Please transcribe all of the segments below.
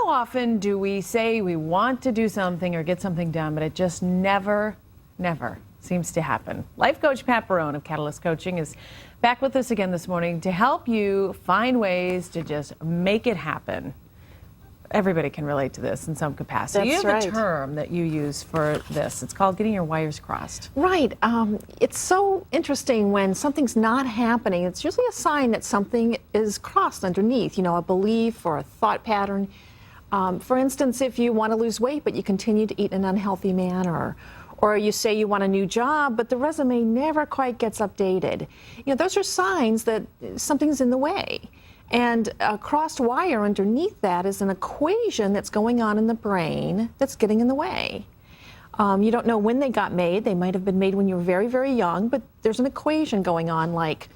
How often do we say we want to do something or get something done, but it just never seems to happen? Life coach Pat Barone of Catalyst Coaching is back with us again this morning to help you find ways to just make it happen. Everybody can relate to this in some capacity. That's you have right. a term that you use for this. It's called getting your wires crossed. Right. It's so interesting when something's not happening. It's usually a sign that something is crossed underneath, a belief or a thought pattern. For instance, if you want to lose weight, but you continue to eat in an unhealthy manner, or you say you want a new job, but the resume never quite gets updated. Those are signs that something's in the way. And a crossed wire underneath that is an equation that's going on in the brain that's getting in the way. You don't know when they got made. They might have been made when you were very, very young, but there's an equation going on like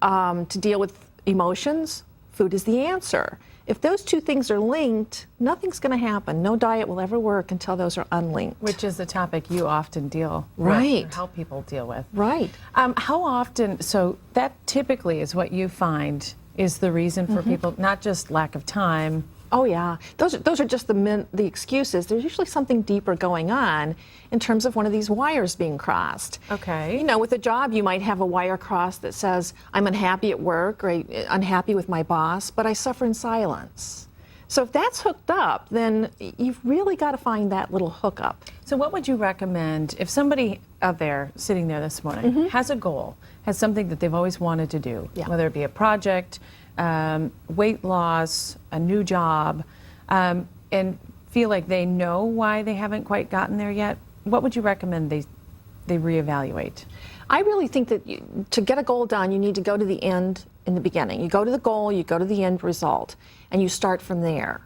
to deal with emotions, food is the answer. If those two things are linked, nothing's going to happen. No diet will ever work until those are unlinked. Which is a topic you often deal with, Right. or help people deal with. Right. How often, so that typically is what you find is the reason for people, not just lack of time. Oh yeah, those are just the excuses. There's usually something deeper going on in terms of one of these wires being crossed. Okay. With a job, you might have a wire crossed that says, I'm unhappy at work, or unhappy with my boss, but I suffer in silence. So if that's hooked up, then you've really got to find that little hookup. So what would you recommend if somebody out there sitting there this morning has a goal, has something that they've always wanted to do, whether it be a project, weight loss, a new job, and feel like they know why they haven't quite gotten there yet? What would you recommend they reevaluate? I really think that to get a goal done, you need to go to the end in the beginning. You go to the goal, you go to the end result, and you start from there.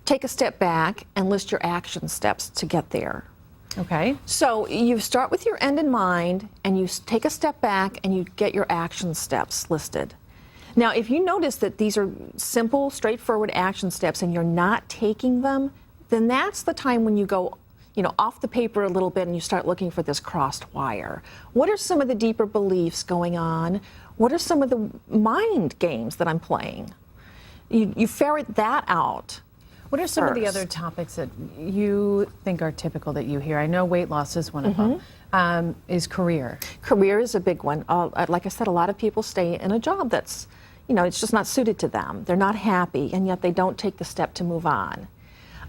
Take a step back and list your action steps to get there. Okay. So you start with your end in mind, and you take a step back and you get your action steps listed. Now, if you notice that these are simple, straightforward action steps and you're not taking them, then that's the time when you go off the paper a little bit and you start looking for this crossed wire. What are some of the deeper beliefs going on? What are some of the mind games that I'm playing? You ferret that out. What are some of the other topics that you think are typical that you hear? I know weight loss is one of them. Is career. Career is a big one. Like I said, a lot of people stay in a job that's, it's just not suited to them. They're not happy, and yet they don't take the step to move on.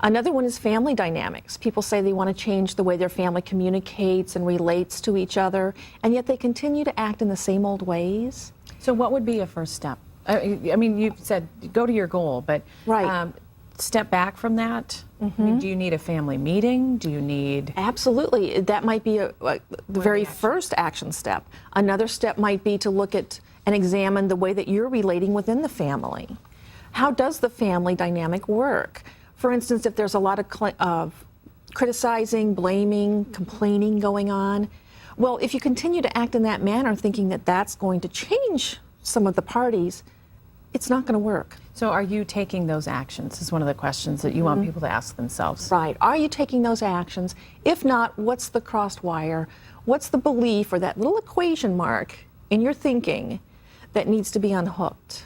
Another one is family dynamics. People say they want to change the way their family communicates and relates to each other, and yet they continue to act in the same old ways. So what would be a first step? I mean, you said go to your goal, but right. Step back from that. I mean, do you need a family meeting? Do you need... Absolutely. That might be the very first action step. Another step might be to look at and examine the way that you're relating within the family. How does the family dynamic work? For instance, if there's a lot of criticizing, blaming, complaining going on, well, if you continue to act in that manner, thinking that that's going to change some of the parties, it's not going to work. So are you taking those actions is one of the questions that you want people to ask themselves. Right. Are you taking those actions? If not, what's the crossed wire? What's the belief or that little equation mark in your thinking that needs to be unhooked?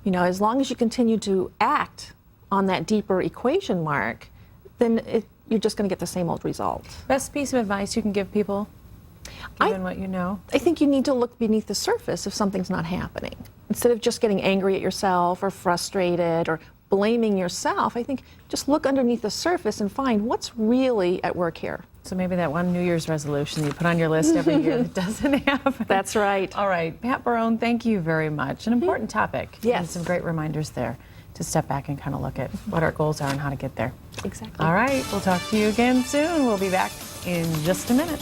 As long as you continue to act on that deeper equation mark, then you're just going to get the same old result. Best piece of advice you can give people, given what you know? I think you need to look beneath the surface if something's not happening. Instead of just getting angry at yourself or frustrated or blaming yourself, I think just look underneath the surface and find what's really at work here. So maybe that one New Year's resolution you put on your list every year that doesn't happen. That's right. All right. Pat Barone, thank you very much. An important topic. Yes. And some great reminders there to step back and kind of look at what our goals are and how to get there. Exactly. All right. We'll talk to you again soon. We'll be back in just a minute.